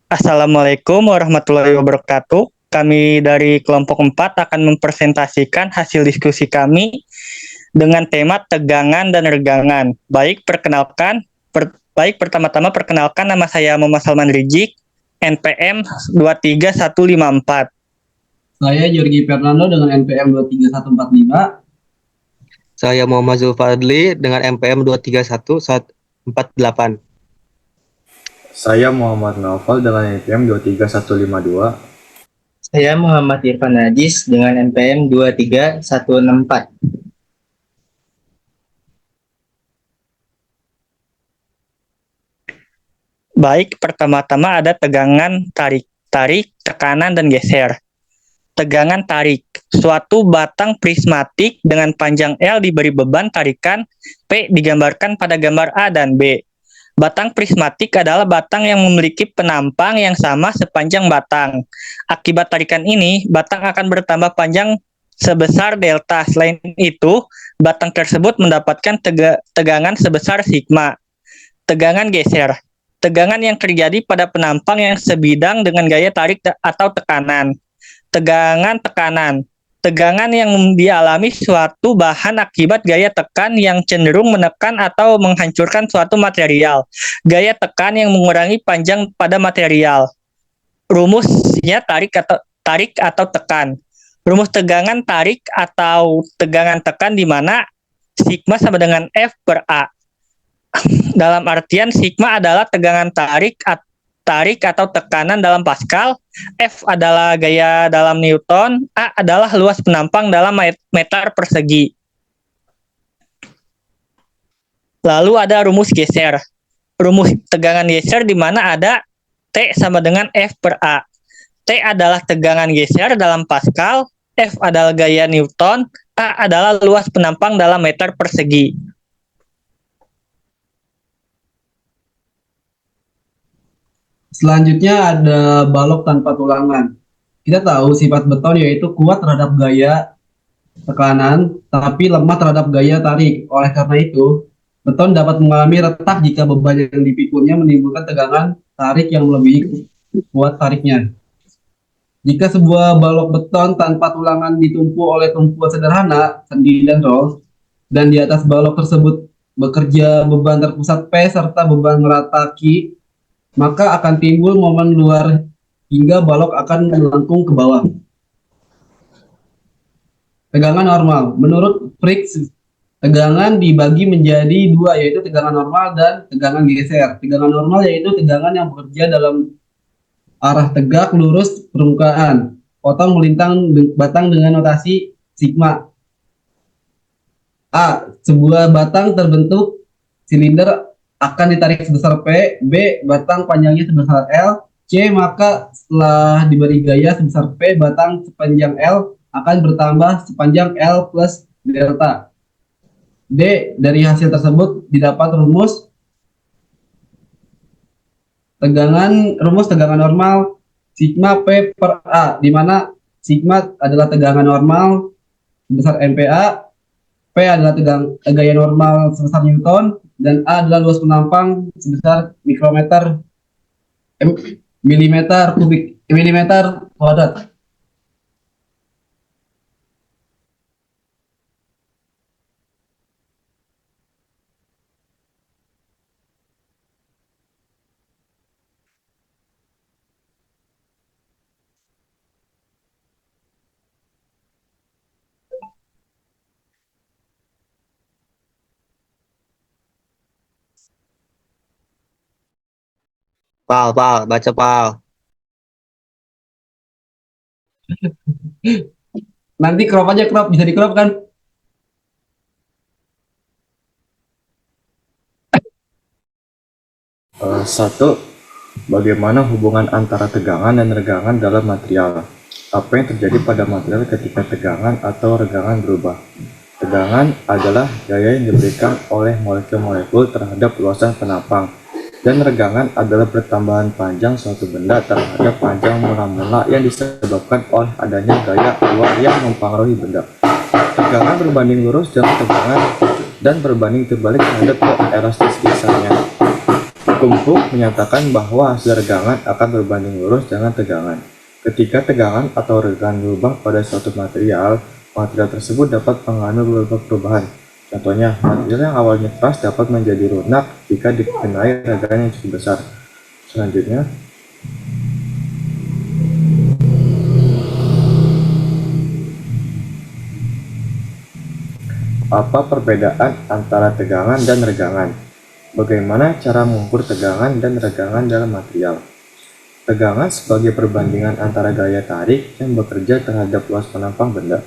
Assalamualaikum warahmatullahi wabarakatuh. Kami dari kelompok 4 akan mempresentasikan hasil diskusi kami dengan tema tegangan dan regangan. Pertama-tama perkenalkan, nama saya Muhammad Salman Rijik, NPM 23154. Saya Jorgi Fernando dengan NPM 23145. Saya Muhammad Zulfadli dengan NPM 231148. Saya Muhammad Naufal dengan NPM 23152. Saya Muhammad Irfan Najis dengan NPM 23164. Baik, pertama-tama ada tegangan tarik, tekanan, dan geser. Tegangan tarik, suatu batang prismatik dengan panjang L diberi beban tarikan P digambarkan pada gambar A dan B. Batang prismatik adalah batang yang memiliki penampang yang sama sepanjang batang. Akibat tarikan ini, batang akan bertambah panjang sebesar delta. Selain itu, batang tersebut mendapatkan tegangan sebesar sigma. Tegangan geser, tegangan yang terjadi pada penampang yang sebidang dengan gaya tarik atau tekanan. Tegangan tekanan, tegangan yang dialami suatu bahan akibat gaya tekan yang cenderung menekan atau menghancurkan suatu material. Gaya tekan yang mengurangi panjang pada material. Rumusnya tarik atau tekan. Rumus tegangan tarik atau tegangan tekan di mana sigma sama dengan F per A. Dalam artian sigma adalah tegangan tarik atau tekanan dalam Pascal, F adalah gaya dalam Newton, A adalah luas penampang dalam meter persegi. Lalu ada rumus geser. Rumus tegangan geser di mana ada T sama dengan F per A. T adalah tegangan geser dalam Pascal, F adalah gaya Newton, A adalah luas penampang dalam meter persegi. Selanjutnya ada balok tanpa tulangan. Kita tahu sifat beton yaitu kuat terhadap gaya tekanan, tapi lemah terhadap gaya tarik. Oleh karena itu, beton dapat mengalami retak jika beban yang dipikulnya menimbulkan tegangan tarik yang lebih kuat tariknya. Jika sebuah balok beton tanpa tulangan ditumpu oleh tumpuan sederhana, sendi dan roll, dan di atas balok tersebut bekerja beban terpusat P serta beban merata Q, maka akan timbul momen luar hingga balok akan melengkung ke bawah. Tegangan normal. Menurut Fricks, tegangan dibagi menjadi dua, yaitu tegangan normal dan tegangan geser. Tegangan normal yaitu tegangan yang bekerja dalam arah tegak lurus permukaan. Potong melintang batang dengan notasi sigma. A. Sebuah batang terbentuk silinder akan ditarik sebesar P. B. Batang panjangnya sebesar L. C. Maka setelah diberi gaya sebesar P, batang sepanjang L akan bertambah sepanjang L plus delta. D. Dari hasil tersebut didapat rumus tegangan normal sigma P per A, di mana sigma adalah tegangan normal sebesar MPa, P adalah gaya normal sebesar Newton, dan A adalah luas penampang sebesar milimeter kuadrat. Baca Pal. Nanti crop aja, bisa di crop kan? Satu, bagaimana hubungan antara tegangan dan regangan dalam material? Apa yang terjadi pada material ketika tegangan atau regangan berubah? Tegangan adalah gaya yang diberikan oleh molekul-molekul terhadap luasan penampang, dan regangan adalah pertambahan panjang suatu benda terhadap panjang mula-mula yang disebabkan oleh adanya gaya luar yang mempengaruhi benda. Tegangan berbanding lurus dengan tegangan dan berbanding terbalik terhadap keelastis misalnya. Hukum Hooke menyatakan bahwa hasil regangan akan berbanding lurus dengan tegangan. Ketika tegangan atau regangan berubah pada suatu material, material tersebut dapat mengalami beberapa perubahan. Contohnya, material yang awalnya keras dapat menjadi lunak jika dikenai regangan yang cukup besar. Selanjutnya, apa perbedaan antara tegangan dan regangan? Bagaimana cara mengukur tegangan dan regangan dalam material? Tegangan sebagai perbandingan antara gaya tarik yang bekerja terhadap luas penampang benda.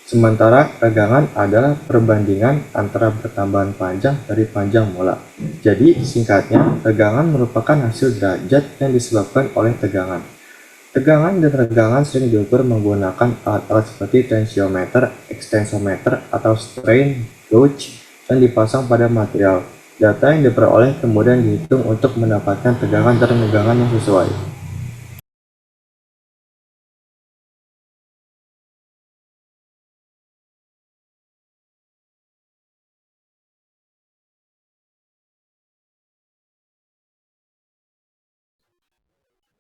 Sementara regangan adalah perbandingan antara pertambahan panjang dari panjang mula. Jadi, singkatnya, regangan merupakan hasil derajat yang disebabkan oleh tegangan. Tegangan dan regangan sering diukur menggunakan alat-alat seperti tensiometer, ekstensometer, atau strain gauge yang dipasang pada material. Data yang diperoleh kemudian dihitung untuk mendapatkan tegangan dan regangan yang sesuai.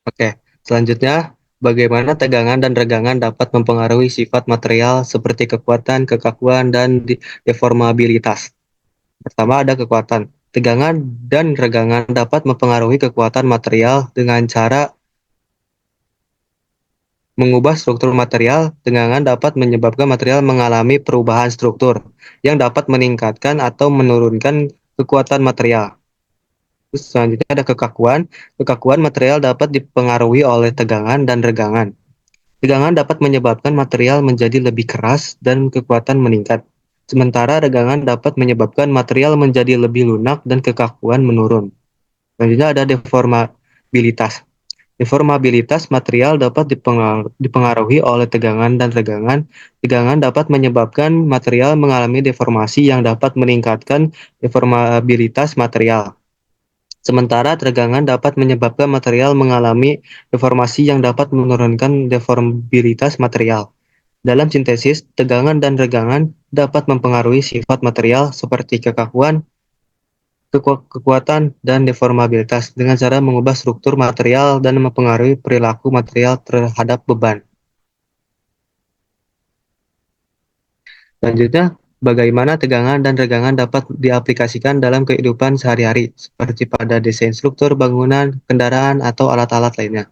Oke, selanjutnya, bagaimana tegangan dan regangan dapat mempengaruhi sifat material seperti kekuatan, kekakuan, dan deformabilitas. Pertama ada kekuatan. Tegangan dan regangan dapat mempengaruhi kekuatan material dengan cara mengubah struktur material. Tegangan dapat menyebabkan material mengalami perubahan struktur yang dapat meningkatkan atau menurunkan kekuatan material. Terus selanjutnya ada kekakuan. Kekakuan material dapat dipengaruhi oleh tegangan dan regangan. Tegangan dapat menyebabkan material menjadi lebih keras dan kekuatan meningkat. Sementara regangan dapat menyebabkan material menjadi lebih lunak dan kekakuan menurun. Selanjutnya ada deformabilitas. Deformabilitas material dapat dipengaruhi oleh tegangan dan regangan. Tegangan dapat menyebabkan material mengalami deformasi yang dapat meningkatkan deformabilitas material. Sementara tegangan dapat menyebabkan material mengalami deformasi yang dapat menurunkan deformabilitas material. Dalam sintesis, tegangan dan regangan dapat mempengaruhi sifat material seperti kekakuan, kekuatan, dan deformabilitas dengan cara mengubah struktur material dan mempengaruhi perilaku material terhadap beban. Selanjutnya, bagaimana tegangan dan regangan dapat diaplikasikan dalam kehidupan sehari-hari, seperti pada desain struktur bangunan, kendaraan, atau alat-alat lainnya.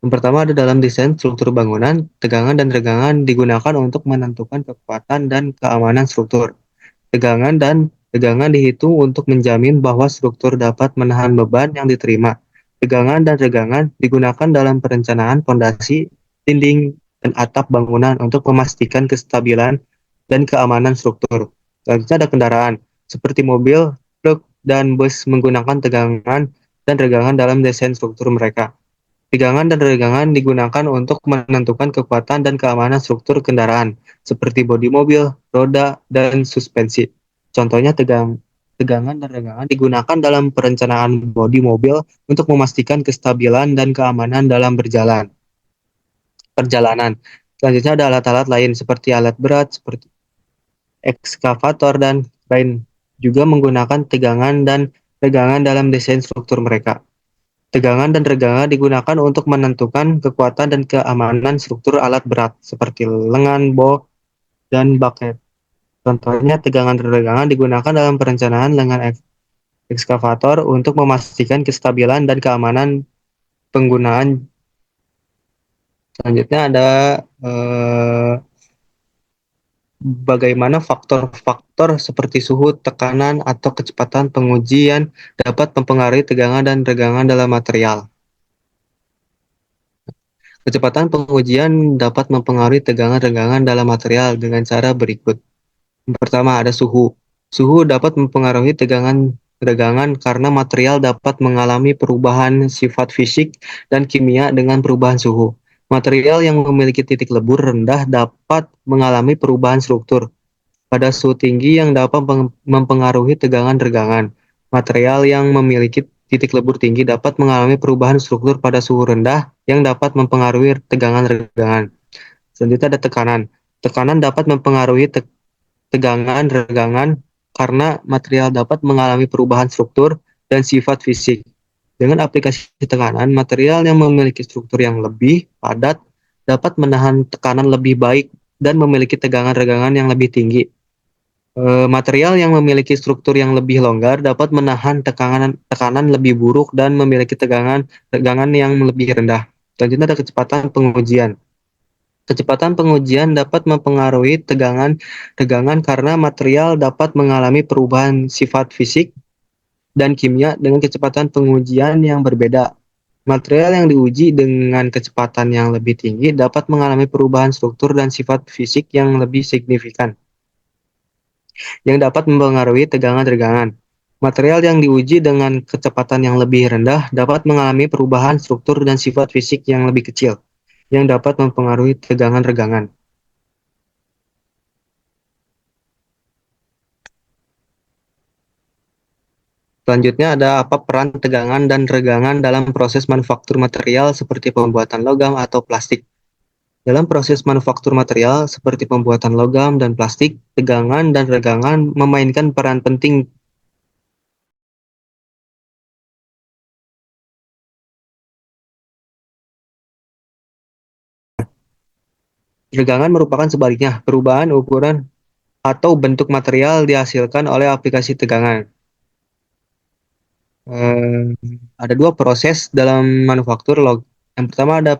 Yang pertama ada dalam desain struktur bangunan, tegangan dan regangan digunakan untuk menentukan kekuatan dan keamanan struktur. Tegangan dan regangan dihitung untuk menjamin bahwa struktur dapat menahan beban yang diterima. Tegangan dan regangan digunakan dalam perencanaan fondasi, dinding, dan atap bangunan untuk memastikan kestabilan dan keamanan struktur. Selanjutnya ada kendaraan, seperti mobil, truk, dan bus menggunakan tegangan dan regangan dalam desain struktur mereka. Tegangan dan regangan digunakan untuk menentukan kekuatan dan keamanan struktur kendaraan, seperti bodi mobil, roda, dan suspensi. Contohnya tegangan dan regangan digunakan dalam perencanaan bodi mobil untuk memastikan kestabilan dan keamanan dalam perjalanan. Selanjutnya ada alat-alat lain seperti alat berat, seperti ekskavator dan lain juga menggunakan tegangan dan regangan dalam desain struktur mereka. Tegangan dan regangan digunakan untuk menentukan kekuatan dan keamanan struktur alat berat seperti lengan, boh, dan bucket. Contohnya tegangan dan regangan digunakan dalam perencanaan lengan ekskavator untuk memastikan kestabilan dan keamanan penggunaan. Selanjutnya ada bagaimana faktor-faktor seperti suhu, tekanan, atau kecepatan pengujian dapat mempengaruhi tegangan dan regangan dalam material. Kecepatan pengujian dapat mempengaruhi tegangan-regangan dalam material dengan cara berikut. Yang pertama ada suhu. Suhu dapat mempengaruhi tegangan-regangan karena material dapat mengalami perubahan sifat fisik dan kimia dengan perubahan suhu. Material yang memiliki titik lebur rendah dapat mengalami perubahan struktur pada suhu tinggi yang dapat mempengaruhi tegangan-regangan. Material yang memiliki titik lebur tinggi dapat mengalami perubahan struktur pada suhu rendah yang dapat mempengaruhi tegangan-regangan. Selanjutnya ada tekanan. Tekanan dapat mempengaruhi tegangan-regangan karena material dapat mengalami perubahan struktur dan sifat fisik. Dengan aplikasi tekanan, material yang memiliki struktur yang lebih padat dapat menahan tekanan lebih baik dan memiliki tegangan-regangan yang lebih tinggi. Material yang memiliki struktur yang lebih longgar dapat menahan tekanan lebih buruk dan memiliki tegangan yang lebih rendah. Selanjutnya ada kecepatan pengujian. Kecepatan pengujian dapat mempengaruhi tegangan karena material dapat mengalami perubahan sifat fisik dan kimia dengan kecepatan pengujian yang berbeda. Material yang diuji dengan kecepatan yang lebih tinggi dapat mengalami perubahan struktur dan sifat fisik yang lebih signifikan, yang dapat mempengaruhi tegangan-regangan. Material yang diuji dengan kecepatan yang lebih rendah dapat mengalami perubahan struktur dan sifat fisik yang lebih kecil, yang dapat mempengaruhi tegangan-regangan. Selanjutnya ada apa peran tegangan dan regangan dalam proses manufaktur material seperti pembuatan logam atau plastik. Dalam proses manufaktur material seperti pembuatan logam dan plastik, tegangan dan regangan memainkan peran penting. Regangan merupakan sebaliknya, perubahan ukuran atau bentuk material dihasilkan oleh aplikasi tegangan. Ada dua proses dalam manufaktur logam. Yang pertama ada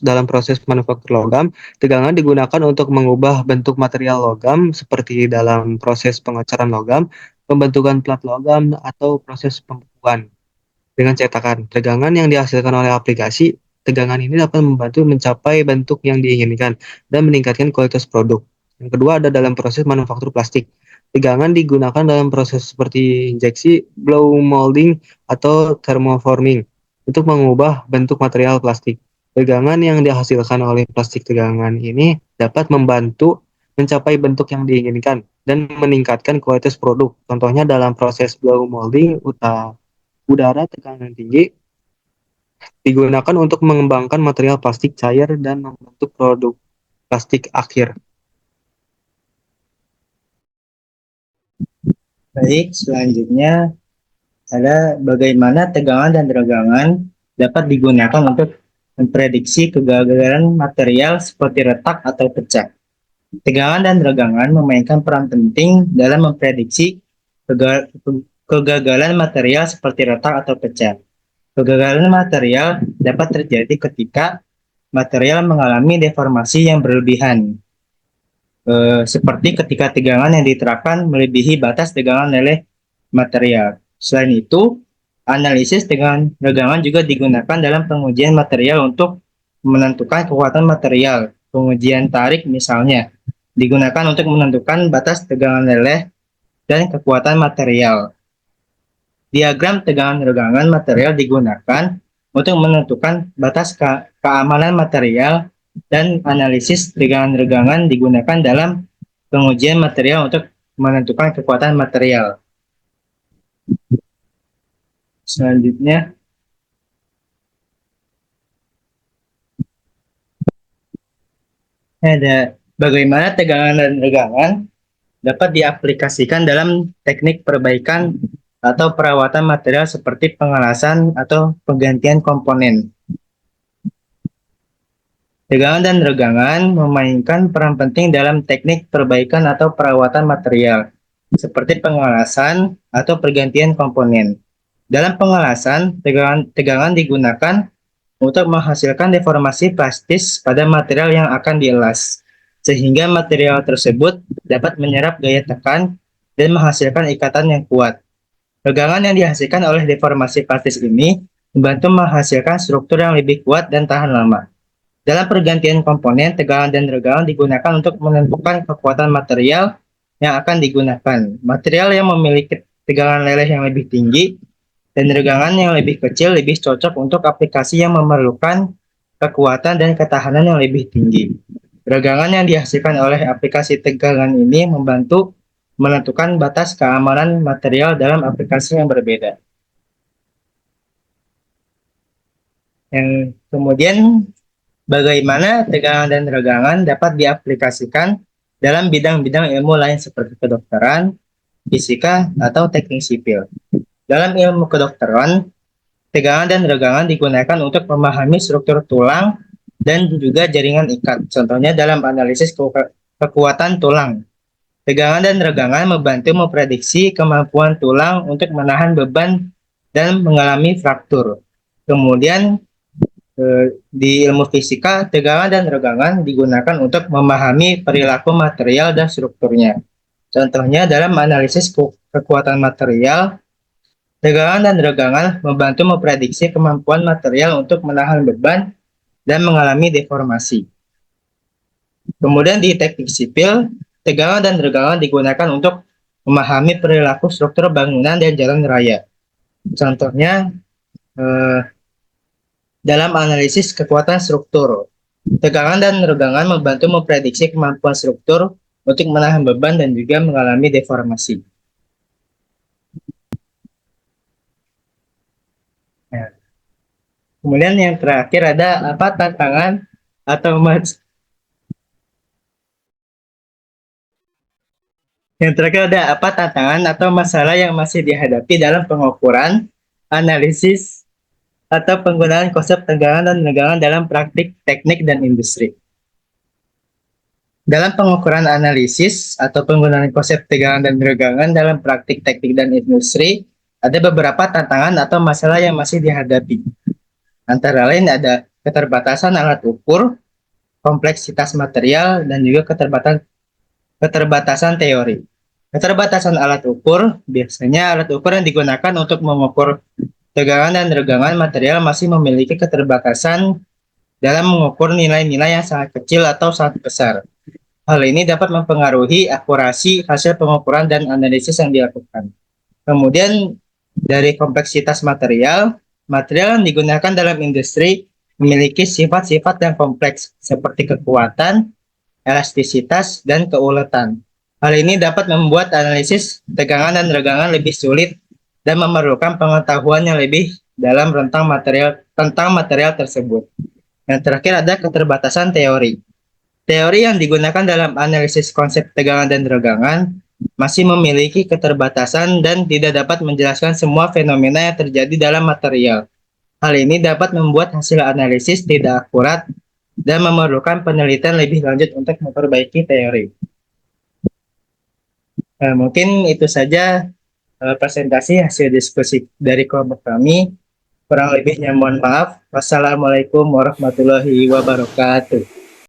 dalam proses manufaktur logam, tegangan digunakan untuk mengubah bentuk material logam seperti dalam proses pengecoran logam, pembentukan plat logam, atau proses pembukuan dengan cetakan. Tegangan yang dihasilkan oleh aplikasi tegangan ini dapat membantu mencapai bentuk yang diinginkan dan meningkatkan kualitas produk. Yang kedua ada dalam proses manufaktur plastik. Tegangan digunakan dalam proses seperti injeksi, blow molding, atau thermoforming untuk mengubah bentuk material plastik. Tegangan yang dihasilkan oleh plastik tegangan ini dapat membantu mencapai bentuk yang diinginkan dan meningkatkan kualitas produk. Contohnya dalam proses blow molding, udara tekanan tinggi digunakan untuk mengembangkan material plastik cair dan membentuk produk plastik akhir. Baik, selanjutnya ada bagaimana tegangan dan regangan dapat digunakan untuk memprediksi kegagalan material seperti retak atau pecah. Tegangan dan regangan memainkan peran penting dalam memprediksi kegagalan material seperti retak atau pecah. Kegagalan material dapat terjadi ketika material mengalami deformasi yang berlebihan, seperti ketika tegangan yang diterapkan melebihi batas tegangan oleh material. Selain itu, analisis tegangan regangan juga digunakan dalam pengujian material untuk menentukan kekuatan material. Pengujian tarik misalnya digunakan untuk menentukan batas tegangan leleh dan kekuatan material. Diagram tegangan regangan material digunakan untuk menentukan batas keamanan material, dan analisis tegangan regangan digunakan dalam pengujian material untuk menentukan kekuatan material. Selanjutnya, ada bagaimana tegangan dan regangan dapat diaplikasikan dalam teknik perbaikan atau perawatan material seperti pengelasan atau penggantian komponen. Tegangan dan regangan memainkan peran penting dalam teknik perbaikan atau perawatan material, seperti pengelasan atau pergantian komponen. Dalam pengelasan, tegangan digunakan untuk menghasilkan deformasi plastis pada material yang akan dielas, sehingga material tersebut dapat menyerap gaya tekan dan menghasilkan ikatan yang kuat. Regangan yang dihasilkan oleh deformasi plastis ini membantu menghasilkan struktur yang lebih kuat dan tahan lama. Dalam pergantian komponen, tegangan dan regangan digunakan untuk menentukan kekuatan material yang akan digunakan. Material yang memiliki tegangan leleh yang lebih tinggi dan regangan yang lebih kecil lebih cocok untuk aplikasi yang memerlukan kekuatan dan ketahanan yang lebih tinggi. Regangan yang dihasilkan oleh aplikasi tegangan ini membantu menentukan batas keamanan material dalam aplikasi yang berbeda. Yang kemudian, bagaimana tegangan dan regangan dapat diaplikasikan dalam bidang-bidang ilmu lain seperti kedokteran, fisika, atau teknik sipil. Dalam ilmu kedokteran, tegangan dan regangan digunakan untuk memahami struktur tulang dan juga jaringan ikat. Contohnya dalam analisis kekuatan tulang. Tegangan dan regangan membantu memprediksi kemampuan tulang untuk menahan beban dan mengalami fraktur. Kemudian di ilmu fisika, tegangan dan regangan digunakan untuk memahami perilaku material dan strukturnya. Contohnya dalam analisis kekuatan material, tegangan dan regangan membantu memprediksi kemampuan material untuk menahan beban dan mengalami deformasi. Kemudian di teknik sipil, tegangan dan regangan digunakan untuk memahami perilaku struktur bangunan dan jalan raya. Contohnya, dalam analisis kekuatan struktur, tegangan dan regangan membantu memprediksi kemampuan struktur untuk menahan beban dan juga mengalami deformasi. Nah, kemudian yang terakhir ada apa tantangan atau masalah yang masih dihadapi dalam pengukuran, analisis, atau penggunaan konsep tegangan dan regangan dalam praktik teknik dan industri. Dalam pengukuran analisis atau penggunaan konsep tegangan dan regangan dalam praktik teknik dan industri, ada beberapa tantangan atau masalah yang masih dihadapi. Antara lain ada keterbatasan alat ukur, kompleksitas material, dan juga keterbatasan teori. Keterbatasan alat ukur, biasanya alat ukur yang digunakan untuk mengukur tegangan dan regangan material masih memiliki keterbatasan dalam mengukur nilai-nilai yang sangat kecil atau sangat besar. Hal ini dapat mempengaruhi akurasi hasil pengukuran dan analisis yang dilakukan. Kemudian dari kompleksitas material yang digunakan dalam industri memiliki sifat-sifat yang kompleks seperti kekuatan, elastisitas, dan keuletan. Hal ini dapat membuat analisis tegangan dan regangan lebih sulit dan memerlukan pengetahuan yang lebih dalam tentang material tersebut. Yang terakhir ada keterbatasan teori. Teori yang digunakan dalam analisis konsep tegangan dan regangan masih memiliki keterbatasan dan tidak dapat menjelaskan semua fenomena yang terjadi dalam material. Hal ini dapat membuat hasil analisis tidak akurat dan memerlukan penelitian lebih lanjut untuk memperbaiki teori. Mungkin itu saja presentasi hasil diskusi dari kelompok kami. Kurang lebihnya mohon maaf. Wassalamualaikum warahmatullahi wabarakatuh.